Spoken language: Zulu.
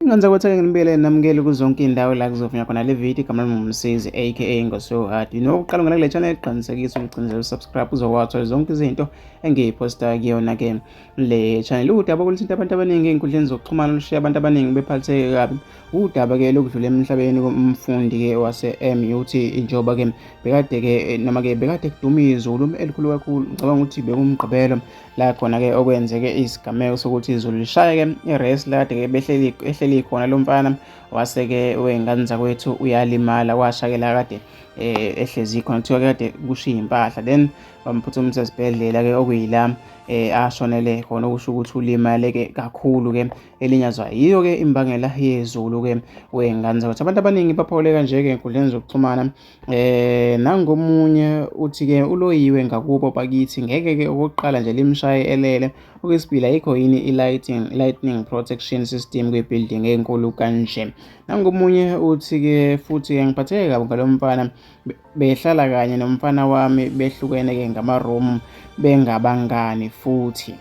Ingane kwethe ngilibele namukele kuzonke indawo la kuzovunywa khona le video igama lami ngumsizi aka ngoso hard. Nokuqala ngona kule channel iqinisekisa ukugcinizela subscribe uzowathola zonke izinto engiyiposta kuyona ke le channel. Udaba kulithinta abantu abaningi einkundleni zokuxhumana lushiya abantu abaningi bephatheke kabi. Udaba ke lokudlula emhlabeni komfundi ke wase MUT njoba ke bekade ke noma ke bekade kuduma izulu elikhulu kakhulu. Ngicabanga ukuthi bekumgqibelo la khona ke okwenzeke isigameko sokuthi izulu lishaye ke irest la kade ke ehleli khona lo mfana wase ke wengane zakwethu uyalimala washakela kade ehlezi khona kuthiwa kade kushiya impahla then bamphuthumisa esibhedlela ke okuyila ashonele khona okusho ukuthi ulimale ke kakhulu ke elinyazwa yiyo ke imbangela yezulu ke wengane zakwethu. Abantu abaningi bapholeka nje ke enkundleni zokuxhumana nangomunye uthi ke uloyiwe ngakubo bakithi ngeke ke okokuqala nje limshaye elele. Okwesibili ayikho yini lightning protection system kwebuilding enkulu kanje. Nangomunye uthi ke futhi ke ngiphatheke kabi ngalo mfana behlala kanye nomfana wami behlukene ke ngama room bengabangani futhi